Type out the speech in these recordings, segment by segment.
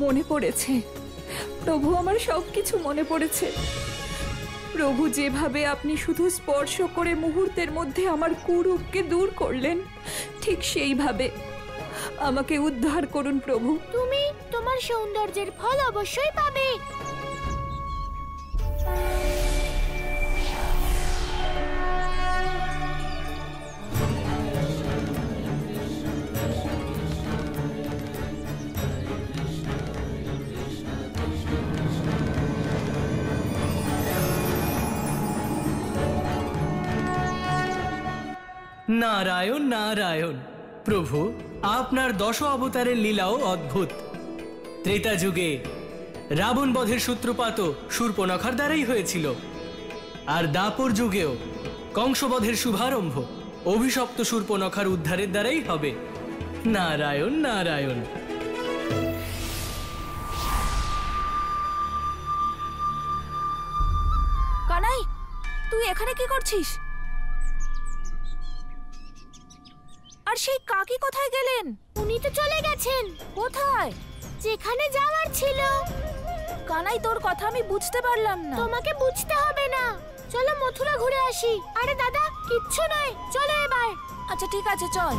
মনে পড়েছে প্রভু, আমার সবকিছু মনে পড়েছে। প্রভু, যেভাবে আপনি শুধু স্পর্শ করে মুহূর্তের মধ্যে আমার কুরূপকে দূর করলেন, ঠিক সেইভাবে আমাকে উদ্ধার করুন প্রভু। তুমি তোমার সৌন্দর্যের ফল অবশ্যই পাবে। নারায়ণ নারায়ণ। প্রভু, আপনার 10 অবতারের লীলাও অদ্ভুত। ত্রেতা যুগে রাবণ বধের সূত্রপাত শূর্পণখার দ্বারাই হয়েছিল, আর দাপর যুগেও কংসবধের শুভারম্ভ অভিশপ্ত শূর্পণখার উদ্ধারের দ্বারাই হবে। নারায়ণ নারায়ণ। কানাই, তুই এখানে কি করছিস? আর সেই কাকি কোথায় গেলেন? উনি তো চলে গেছেন। কোথায়? যেখানে যাওয়ার ছিল। কানাই, তোর কথা আমি বুঝতে পারলাম না। তোমাকে বুঝতে হবে না, চলো মথুরা ঘুরে আসি। আরে দাদা, কিচ্ছু নয়, চলো এবার। আচ্ছা ঠিক আছে, চল।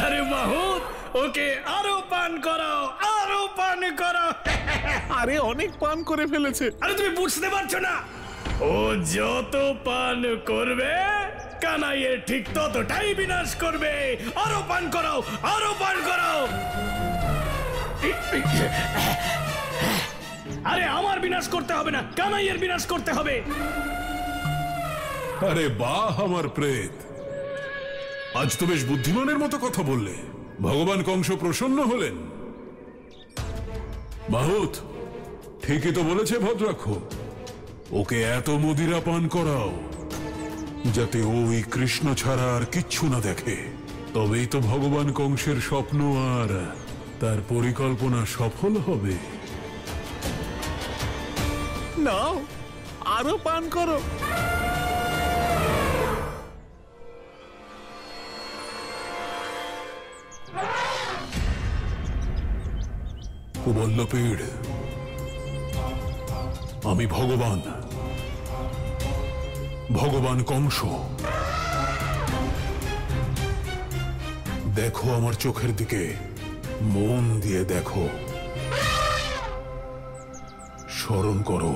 আরে মাহুত, ওকে আরো পান করাও, আরো পান করাও। আরে অনেক পান করে ফেলেছে। আরে তুমি বুঝতে পারছো না, ও যত পান করবে কানাইয়ের ঠিক ততটাই বিনাশ করবে। আরো পান করাও, আরো পান করাও। আরে আমার বিনাশ করতে হবে না, কানাইয়ের বিনাশ করতে হবে। আরে বাহ আমার প্রেত, আজ তো বেশ বুদ্ধিমানের মতো কথা বললে। ভগবান কংস প্রসন্ন হলেন। মাহুত ঠিকই তো বলেছে ভদ্রাক্ষ, ওকে এত মদিরা পান করাও যাতে ওই কৃষ্ণ ছাড়া আর কিচ্ছু না দেখে। তবেই তো ভগবান কংসের স্বপ্ন আর তার পরিকল্পনা সফল হবে। নাও, আরো পান করো। কুবল্লপীড়, আমি ভগবান কংস। দেখো আমার চোখের দিকে, মন দিয়ে দেখো, স্মরণ করো,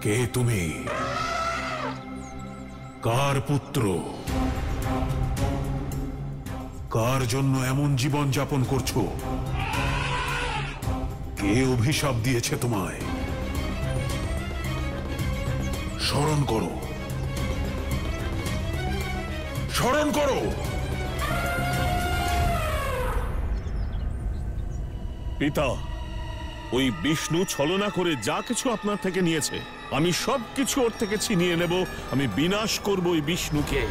কে তুমি, কার পুত্র, কার জন্য এমন জীবন যাপন করছো, কে অভিশাপ দিয়েছে তোমায়? স্মরণ করো, স্মরণ করো। পিতা, ওই বিষ্ণু ছলনা করে যা কিছু আপনার থেকে নিয়েছে, আমি সবকিছু ওর থেকে ছিনিয়ে নেব। আমি বিনাশ করব ওই বিষ্ণুকে।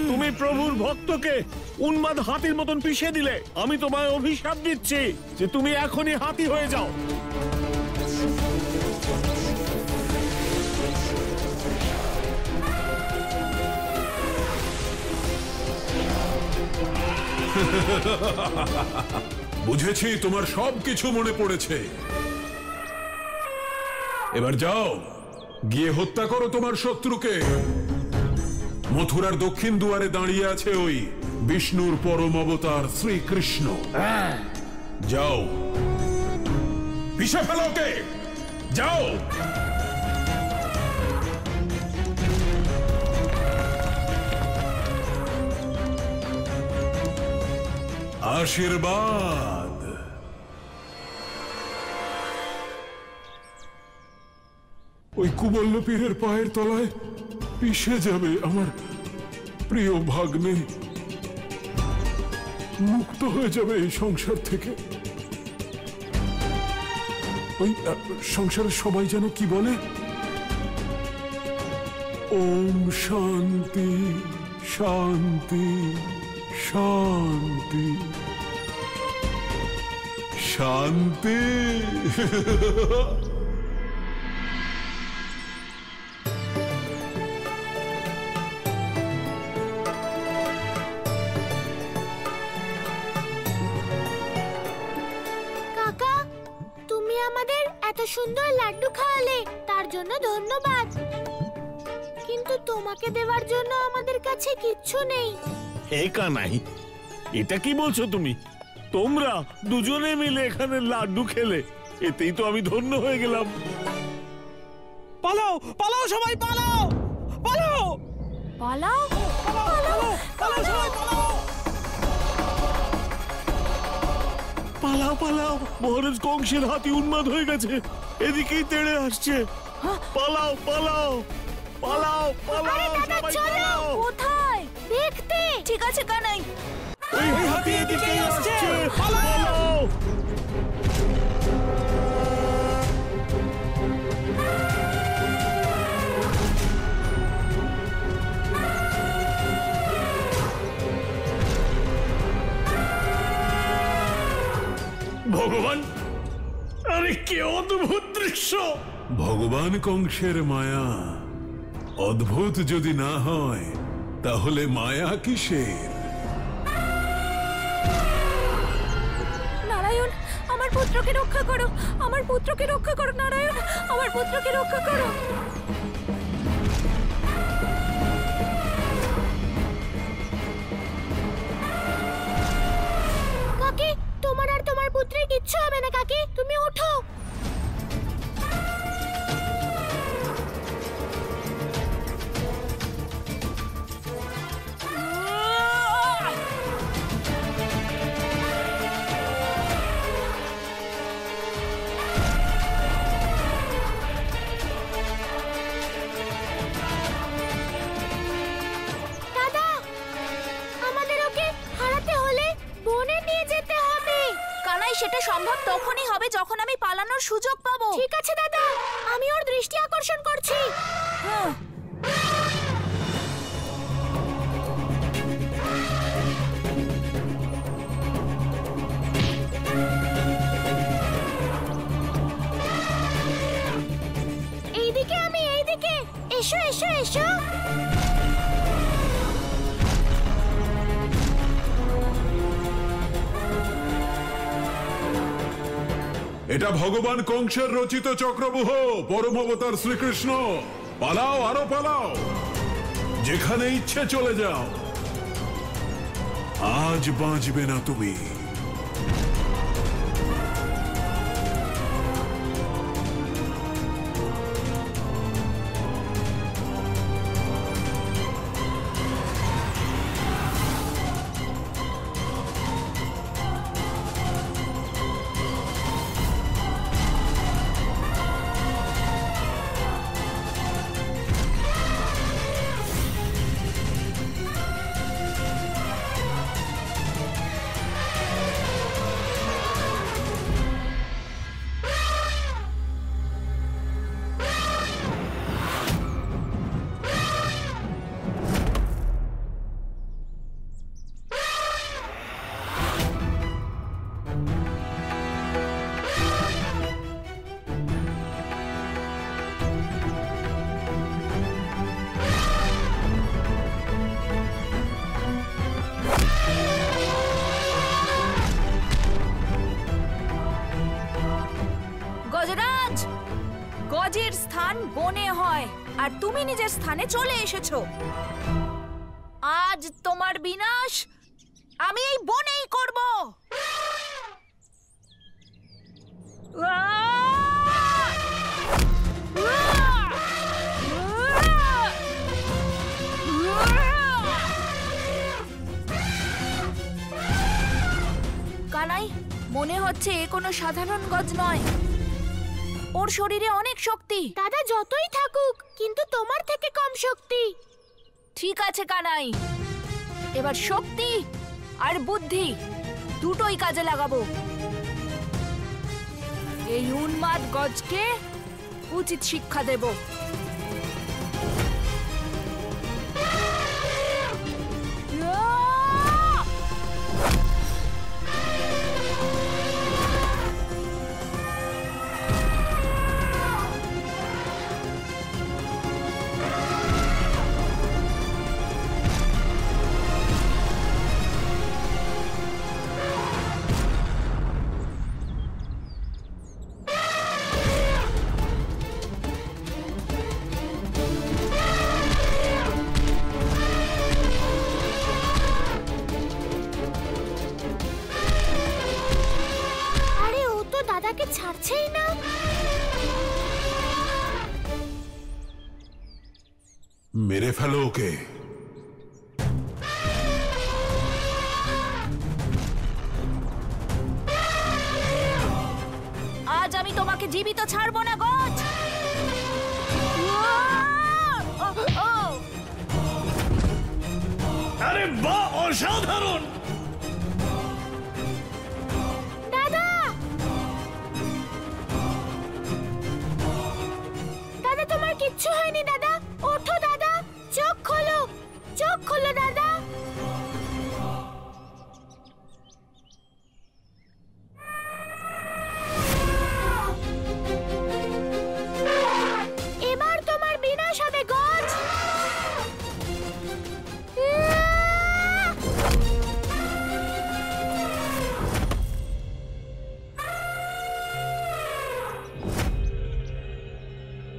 তুমি প্রভুর ভক্তকে উন্মাদ হাতির মতন পিষে দিলে। আমি তোমায় অভিশাপ দিচ্ছি যে তুমি এখনই হাতি হয়ে যাও। বুঝেছি তোমার সবকিছু মনে পড়েছে। এবার যাও, গিয়ে হত্যা করো তোমার শত্রুকে। মথুরার দক্ষিণ দুয়ারে দাঁড়িয়ে আছে ওই বিষ্ণুর পরম অবতার শ্রীকৃষ্ণ। যাও, পিষে ফেলো ওকে, যাও। আশীর্বাদ। ওই কুবল্লপীরের পায়ের তলায় পিষে যাবে আমার প্রিয় ভাগ্নে, মুক্ত হয়ে যাবে এই সংসার থেকে। ওই সংসারের সবাই যেন কি বলে, ওম শান্তি শান্তি শান্তি শান্তি। সুন্দর লাড্ডু খাওয়ালে তার জন্য ধন্যবাদ, কিন্তু তোমাকে দেওয়ার জন্য আমাদের কাছে কিচ্ছু নেই। হে কানাই, এটা কি বলছো তুমি? তোমরা দুজনে মিলে এখানে লাড্ডু খেলে, এতেই তো আমি ধন্য হয়ে গেলাম। পালাও পালাও সবাই পালাও পালাও পালাও পালাও পালাও সবাই পালাও পালাও পালাও, মহারাজ কংসের হাতি উন্মাদ হয়ে গেছে, এদিকেই তেড়ে আসছে। পালাও পালাও পালাও পালাও সবাই পালাও। কোথায় দেখতে? ঠিক আছে কানাই। ওই হাতি এদিকেই আসছে, পালাও। ভগবান, আরে কি অদ্ভুত দৃশ্য! ভগবান কংসের মায়া অদ্ভুত যদি না হয় তাহলে মায়া কিসের? নারায়ণ, আমার পুত্রকে রক্ষা করো, আমার পুত্রকে রক্ষা করো নারায়ণ, আমার পুত্রকে রক্ষা করো। কাকি, তোমার আর তোমার পুত্রের কিচ্ছু হবে না কাকি, তুমি ওঠো। দাদা, আমাদের ওকে হারাতে হলে বনে নিয়ে যেতে হবে। কানাই, সেটা সম্ভব তখনই হবে যখন আমি পালানোর সুযোগ পাবো। ঠিক আছে দাদা, আমি ওর দৃষ্টি আকর্ষণ করছি। হ্যাঁ। এইদিকে, আমি এইদিকে, এসো এসো এসো। এটা ভগবান কংসের রচিত চক্রব্যূহ, পরম অবতার শ্রীকৃষ্ণ। পালাও, আরো পালাও, যেখানে ইচ্ছে চলে যাও, আজ বাঁচবে না তুমি। গজরাজ, গজের স্থান বনে হয় আর তুমি নিজের স্থানে চলে এসেছো। আজ তোমার বিনাশ আমি এই বনেই করব। কানাই, মনে হচ্ছে এ কোনো সাধারণ গজ নয়, ওর শরীরে অনেক শক্তি। দাদা যতই থাকুক, কিন্তু তোমার থেকে কম শক্তি। ঠিক আছে কানাই, এবার শক্তি আর বুদ্ধি দুটোই কাজে লাগাবো। এই উন্মাদ গজকে উচিত শিক্ষা দেব। মেরে ফেলো ওকে। আজ আমি তোমাকে জীবিত ছাড়বো না গজ। আরে বাহ, অসাধারণ! দাদা, দাদা তোমার কিচ্ছু হয়নি দাদা। ওঠো দাদা, চোখ খোলো, চোখ খোলো দাদা। এবার তোমার বিনাশ হবে গজ।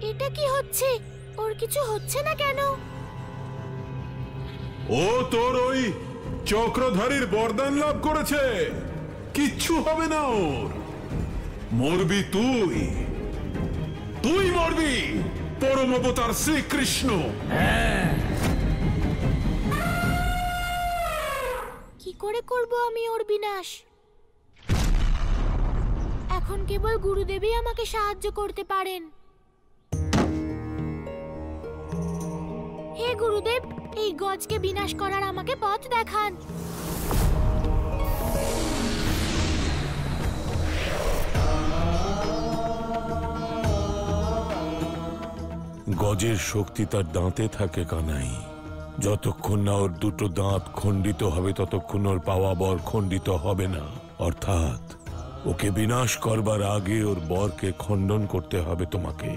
এটা কি হচ্ছে? ওর কিছু হচ্ছে না কেন? ও তোর ওই চক্রধারীর বরদান লাভ করেছে, কিচ্ছু হবে না ওর। মরবি তুই, তুই মরবি, পরম অবতার শ্রীকৃষ্ণ। কি করে করব আমি ওর বিনাশ? এখন কেবল গুরুদেবই আমাকে সাহায্য করতে পারেন। হে গুরুদেব, এই গজকে বিনাশ করার আমাকে পথ দেখান। গজের শক্তি তার দাঁতে থাকে কানাই। যতক্ষণ না ওর দুটো দাঁত খণ্ডিত হবে ততক্ষণ ওর পাওয়া বর খণ্ডিত হবে না। অর্থাৎ ওকে বিনাশ করবার আগে ওর বরকে খণ্ডন করতে হবে তোমাকে।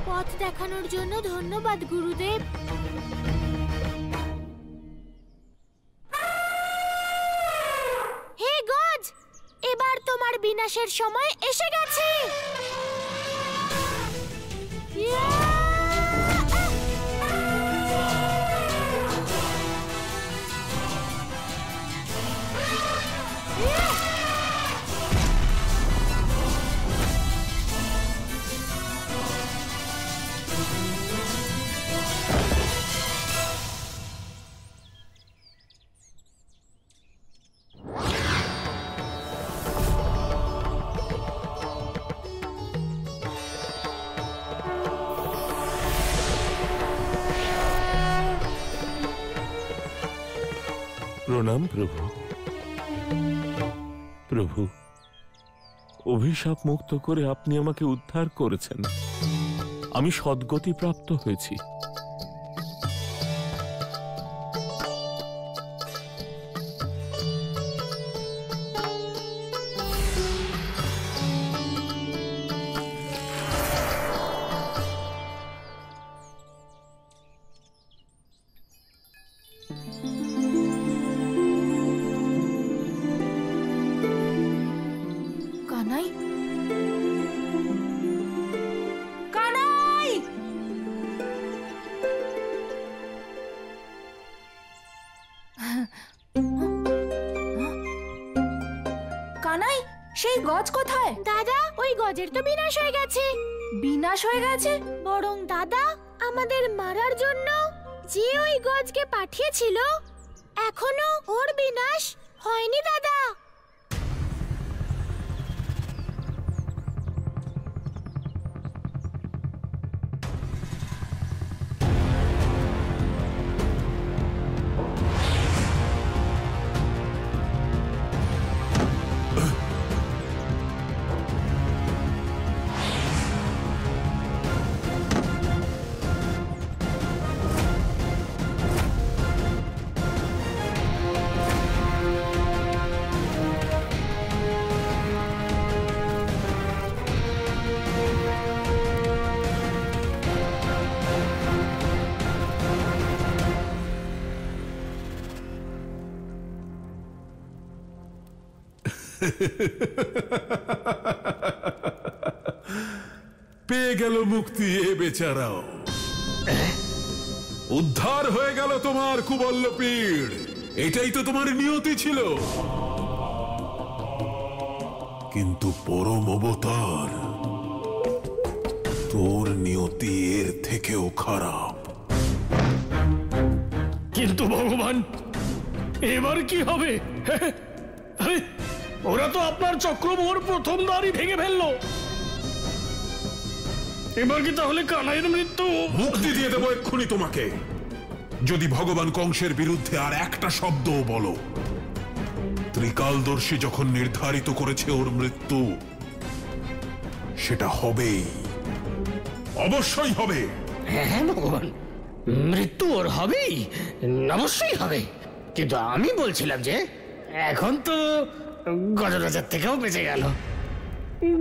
পথ দেখানোর জন্য ধন্যবাদ গুরুদেব। হে গজ, এবার তোমার বিনাশের সময় এসে গেছে। প্রণাম প্রভু। প্রভু, অভিশাপ মুক্ত করে আপনি আমাকে উদ্ধার করেছেন। আমি সদ্গতি প্রাপ্ত হয়েছি। কানাই, কানাই, কানাই, সেই গজ কোথায়? দাদা, ওই গজের তো বিনাশ হয়ে গেছে। বিনাশ হয়ে গেছে? বরং দাদা, আমাদের মারার জন্য যে ওই গজকে পাঠিয়েছিল এখনো ওর বিনাশ হয়নি দাদা। পেয়ে গেল মুক্তি এ বেচারাও। উদ্ধার হয়ে গেল তোমার কুবল্লপীড়। এটাই তো তোমার নিয়তি ছিল। কিন্তু পরম অবতার, তোর নিয়তি এর থেকেও খারাপ। কিন্তু ভগবান, এবার কি হবে? আরে, ওরা তো আপনার চক্রমোহর প্রথম দ্বারই ভেঙে ফেললো। এবার কি তাহলে কানাইয়ের মৃত্যু? মুক্তি দিয়ে দেবো এক্ষুনি তোমাকে, যদি ভগবান কংসের বিরুদ্ধে আর একটা শব্দও বলো। ত্রিকালদর্শী যখন নির্ধারিত করেছে ওর মৃত্যু, সেটা হবেই, অবশ্যই হবে। হ্যাঁ ভগবান, মৃত্যু ওর হবেই, অবশ্যই হবে। কিন্তু আমি বলছিলাম যে এখন তো গজরাজের থেকেও বেঁচে গেল।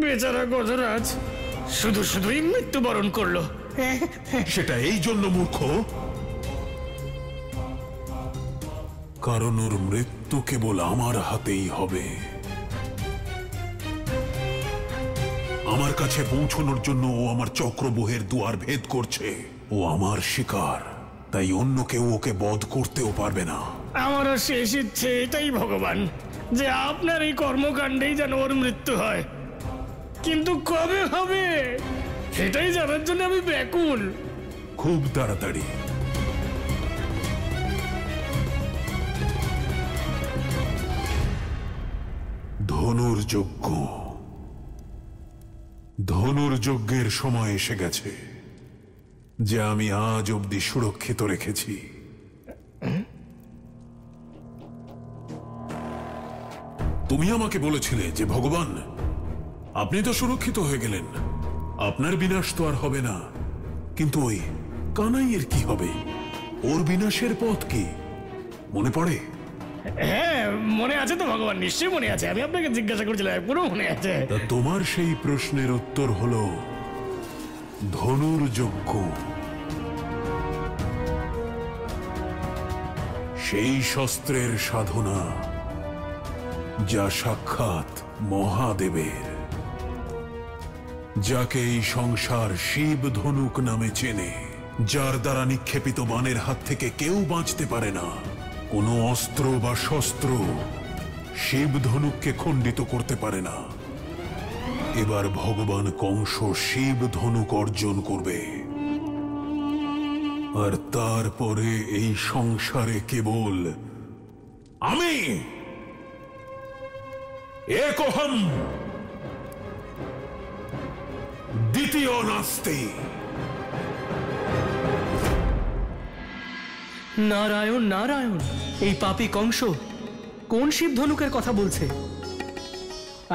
বেচারা গজরাজ শুধুই মৃত্যুবরণ করলো। সেটা এই জন্য মূর্খ, কারণ ওর মৃত্যু কেবল আমার হাতেই হবে। আমার কাছে পৌঁছানোর জন্য ও আমার চক্রব্যূহের দুয়ার ভেদ করছে। ও আমার শিকার, তাই অন্য কেউ ওকে বধ করতেও পারবে না। আমারও শেষ ইচ্ছে এটাই ভগবান, যে আপনার এই কর্মকাণ্ডেই যেন ওর মৃত্যু হয়। কিন্তু কবে হবে সেটাই জানার জন্য আমি ব্যাকুল। খুব তাড়াতাড়ি। ধনুর্যজ্ঞের সময় এসে গেছে, যে আমি আজ অবধি সুরক্ষিত রেখেছি। তুমি আমাকে বলেছিলে যে ভগবান, আপনি তো সুরক্ষিত হয়ে গেলেন, আপনার বিনাশ তো আর হবে না। কিন্তু ওই কানাইয়ের কি হবে? ওর বিনাশের পথ কি মনে পড়ে? হ্যাঁ মনে আছে তো ভগবান, নিশ্চয়ই মনে আছে। আমি আপনাকে জিজ্ঞাসা করছিলাম, পুরো মনে আছে। তা তোমার সেই প্রশ্নের উত্তর হলো ধনুর্যজ্ঞ। সেই শস্ত্রের সাধনা যা সাক্ষাৎ মহাদেবের, যাকে এই সংসার শিব ধনুক নামে চেনে, যার দ্বারা নিক্ষেপিত বাণের হাত থেকে কেউ বাঁচতে পারে না। কোনো অস্ত্র বা শস্ত্র শিব ধনুককে খণ্ডিত করতে পারে না। এবার ভগবান কংস শিব ধনুক অর্জন করবে, আর তারপরে এই সংসারে কেবল আমি একহম, দ্বিতীয় নাস্তি। নারায়ণ নারায়ণ, এই পাপী কংস কোন শিব ধনুকের কথা বলছে?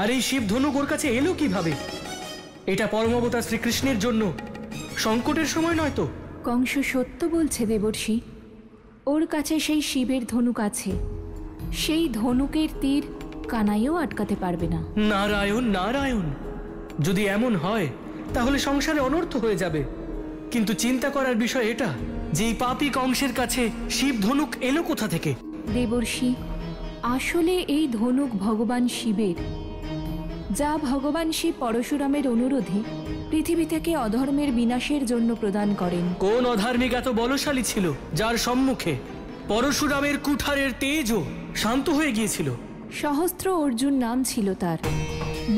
আর এই শিব ধনুক ওর কাছে এলো কিভাবে? এটা পরমাবতার শ্রীকৃষ্ণের জন্য সংকটের সময় নয় তো? কংস সত্য বলছে দেবর্ষি, ওর কাছে সেই শিবের ধনুক আছে। সেই ধনুকের তীর কানাইও আটকাতে পারবে না। নারায়ণ নারায়ণ, যদি এমন হয় তাহলে সংসারে অনর্থ হয়ে যাবে। কিন্তু চিন্তা করার বিষয় এটা যে এই পাপী কংসের কাছে শিব ধনুক এলো কোথা থেকে? দেবর্ষি, আসলে এই ধনুক ভগবান শিবের, যা ভগবান শিব পরশুরামের অনুরোধে পৃথিবী থেকে অধর্মের বিনাশের জন্য প্রদান করেন। কোন অধার্মিক এত বলশালী ছিল যার সম্মুখে পরশুরামের কুঠারের তেজও শান্ত হয়ে গিয়েছিল? সহস্র অর্জুন নাম ছিল তার।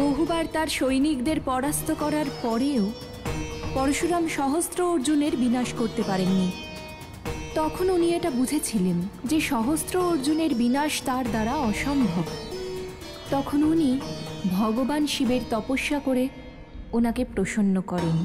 বহুবার তার সৈনিকদের পরাস্ত করার পরেও পরশুরাম সহস্র অর্জুনের বিনাশ করতে পারেননি। তখন উনি এটা বুঝেছিলেন যে সহস্র অর্জুনের বিনাশ তার দ্বারা অসম্ভব। তখন উনি ভগবান শিবের তপস্যা করে ওনাকে প্রসন্ন করেন।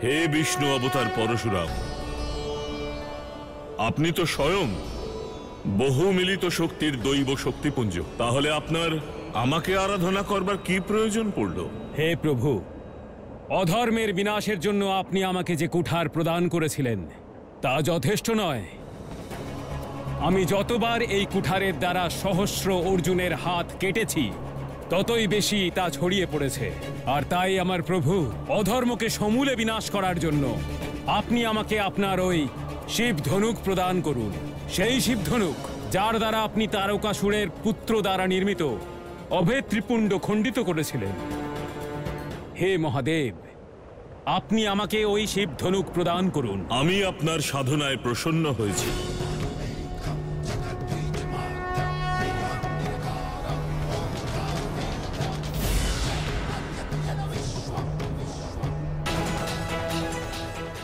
হে বিষ্ণু অবতার পরশুরাম, আপনি তো স্বয়ং বহু মিলিত শক্তির দৈব শক্তিপুঞ্জ। তাহলে আপনার আমাকে আরাধনা করবার কি প্রয়োজন পড়ল? হে প্রভু, অধর্মের বিনাশের জন্য আপনি আমাকে যে কুঠার প্রদান করেছিলেন তা যথেষ্ট নয়। আমি যতবার এই কুঠারের দ্বারা সহস্র অর্জুনের হাত কেটেছি ততই বেশি তা ছড়িয়ে পড়েছে। আর তাই আমার প্রভু, অধর্মকে সমূলে বিনাশ করার জন্য আপনি আমাকে আপনার ওই শিব ধনুক প্রদান করুন। সেই শিব ধনুক যার দ্বারা আপনি তারকাসুরের পুত্র দ্বারা নির্মিত অভেদ ত্রিপুণ্ড খণ্ডিত করেছিলেন। হে মহাদেব, আপনি আমাকে ওই শিব ধনুক প্রদান করুন। আমি আপনার সাধনায় প্রসন্ন হয়েছি।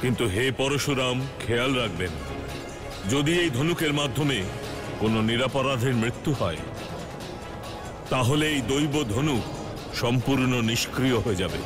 কিন্তু হে পরশুরাম, খেয়াল রাখবেন, যদি এই ধনুকের মাধ্যমে কোনো নিরপরাধের মৃত্যু হয় তাহলে এই দৈব ধনুক সম্পূর্ণ নিষ্ক্রিয় হয়ে যাবে।